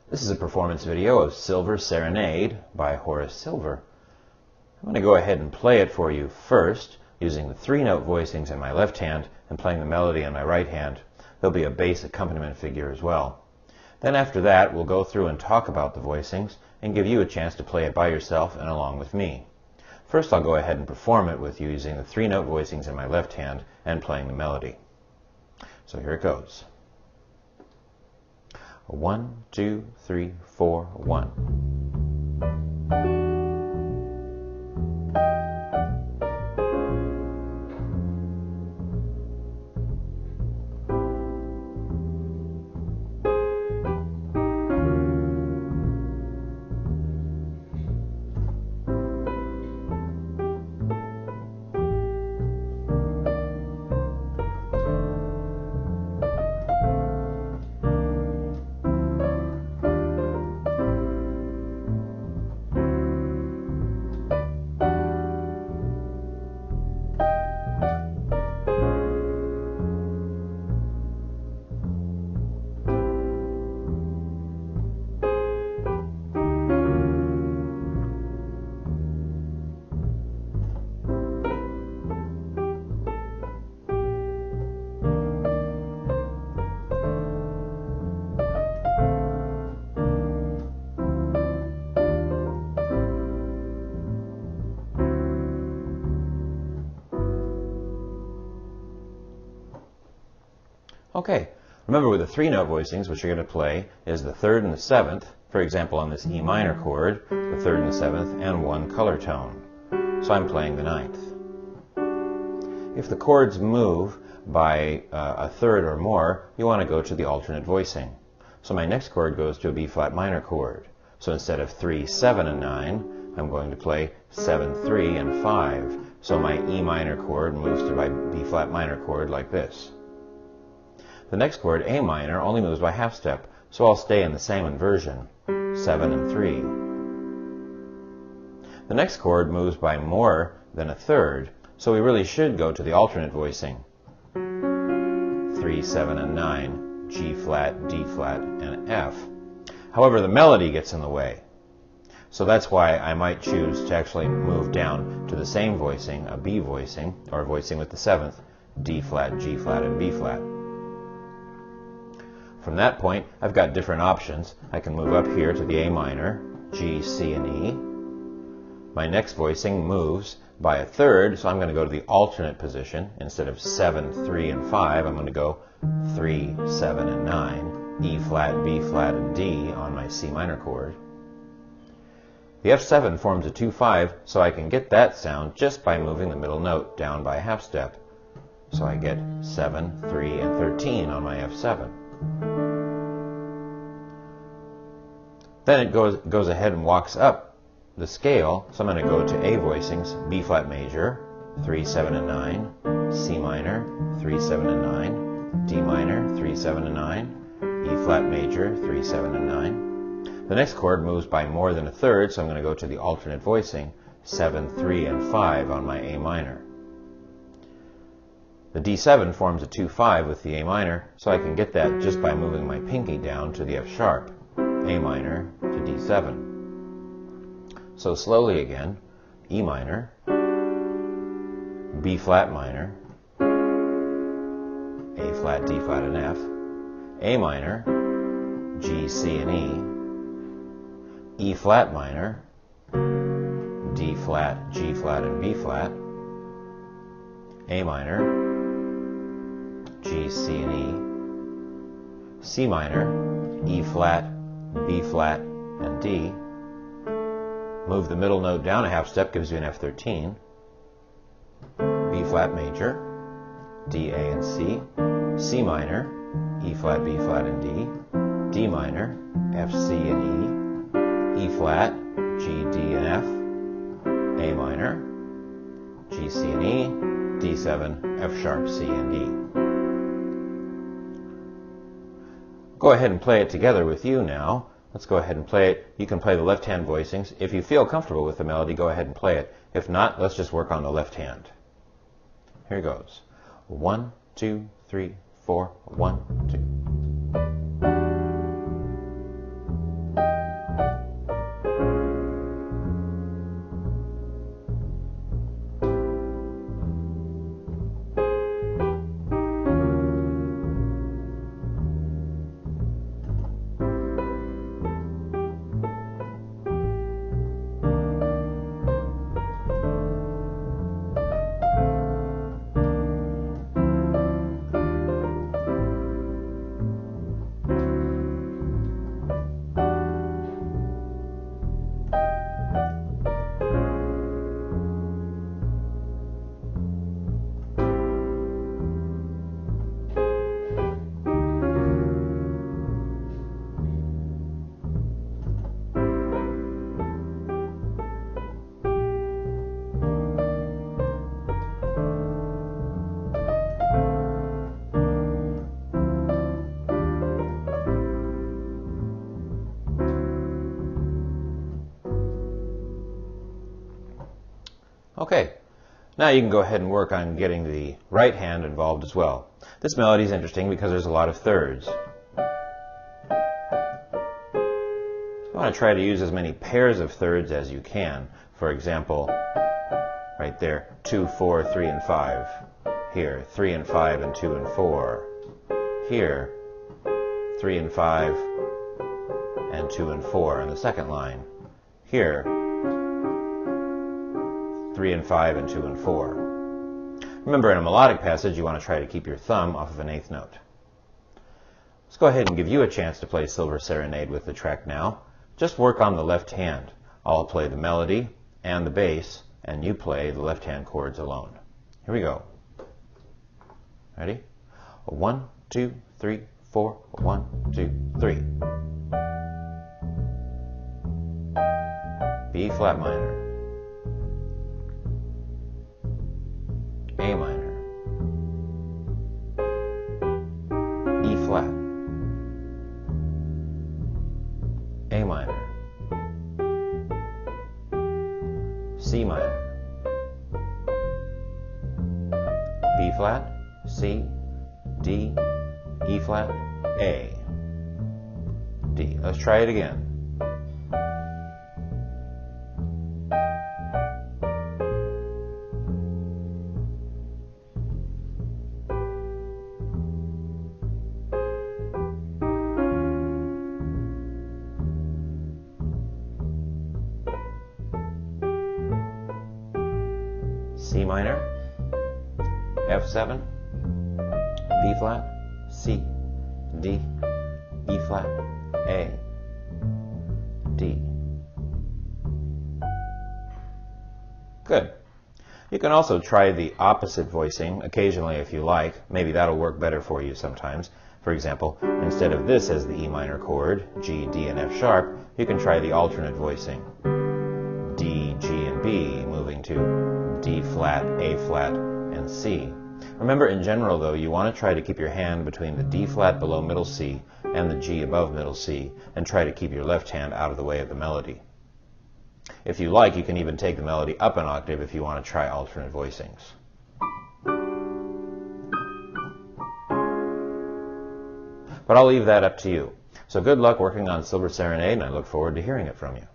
This is a performance video of Silver Serenade by Horace Silver. I'm going to go ahead and play it for you first, using the three-note voicings in my left hand and playing the melody in my right hand. There'll be a bass accompaniment figure as well. Then after that, we'll go through and talk about the voicings and give you a chance to play it by yourself and along with me. First, I'll go ahead and perform it with you using the three-note voicings in my left hand and playing the melody. So here it goes. 1, 2, 3, 4, 1. Okay, remember with the three-note voicings, what you're going to play is the third and the seventh, for example on this E minor chord, the third and the seventh, and one color tone. So I'm playing the ninth. If the chords move by a third or more, you want to go to the alternate voicing. So my next chord goes to a B flat minor chord. So instead of 3, 7, and 9, I'm going to play 7, 3, and 5. So my E minor chord moves to my B flat minor chord like this. The next chord, A minor, only moves by half step, so I'll stay in the same inversion, 7 and 3. The next chord moves by more than a third, so we really should go to the alternate voicing, 3, 7, and 9, G flat, D flat, and F. However, the melody gets in the way, so that's why I might choose to actually move down to the same voicing, a B voicing, or a voicing with the seventh, D flat, G flat, and B flat. From that point, I've got different options. I can move up here to the A minor, G, C, and E. My next voicing moves by a third, so I'm going to go to the alternate position. Instead of 7, 3, and 5, I'm going to go 3, 7, and 9, E flat, B flat, and D on my C minor chord. The F7 forms a 2-5, so I can get that sound just by moving the middle note down by a half step. So I get 7, 3, and 13 on my F7. Then it goes ahead and walks up the scale, so I'm going to go to A voicings, B flat major, 3, 7, and 9, C minor, 3, 7, and 9, D minor, 3, 7, and 9, E flat major, 3, 7, and 9. The next chord moves by more than a third, so I'm going to go to the alternate voicing, 7, 3, and 5 on my A minor. The D7 forms a 2-5 with the A minor, so I can get that just by moving my pinky down to the F sharp, A minor to D7. So slowly again, E minor, B flat minor, A flat, D flat, and F, A minor, G, C, and E, E flat minor, D flat, G flat, and B flat, A minor, G, C, and E, C minor, E flat, B flat, and D. Move the middle note down a half step, gives you an F13. B flat major, D, A, and C. C minor, E flat, B flat, and D. D minor, F, C, and E. E flat, G, D, and F. A minor, G, C, and E. D7, F sharp, C, and D. Go ahead and play it together with you now. Let's go ahead and play it. You can play the left-hand voicings. If you feel comfortable with the melody, go ahead and play it. If not, let's just work on the left hand. Here goes. 1, 2, 3, 4, 1, 2. Okay, now you can go ahead and work on getting the right hand involved as well. This melody is interesting because there's a lot of thirds. You want to try to use as many pairs of thirds as you can. For example, right there, 2, 4, 3, and 5. Here, 3 and 5 and 2 and 4. Here, 3 and 5 and 2 and 4 on the second line. Here, 3 and 5 and 2 and 4. Remember, in a melodic passage, you want to try to keep your thumb off of an eighth note. Let's go ahead and give you a chance to play Silver Serenade with the track now. Just work on the left hand. I'll play the melody and the bass, and you play the left hand chords alone. Here we go. Ready? 1, 2, 3, 4. 1, 2, 3. B flat minor. A minor. E flat. A minor. C minor. B flat, C, D, E flat, A, D. Let's try it again. C minor, F7, B flat, C, D, E flat, A, D. Good. You can also try the opposite voicing occasionally if you like. Maybe that'll work better for you sometimes. For example, instead of this as the E minor chord, G, D, and F sharp, you can try the alternate voicing. D, G, and B, moving to D flat, A flat, and C. Remember, in general, though, you want to try to keep your hand between the D flat below middle C and the G above middle C, and try to keep your left hand out of the way of the melody. If you like, you can even take the melody up an octave if you want to try alternate voicings. But I'll leave that up to you. So good luck working on Silver Serenade, and I look forward to hearing it from you.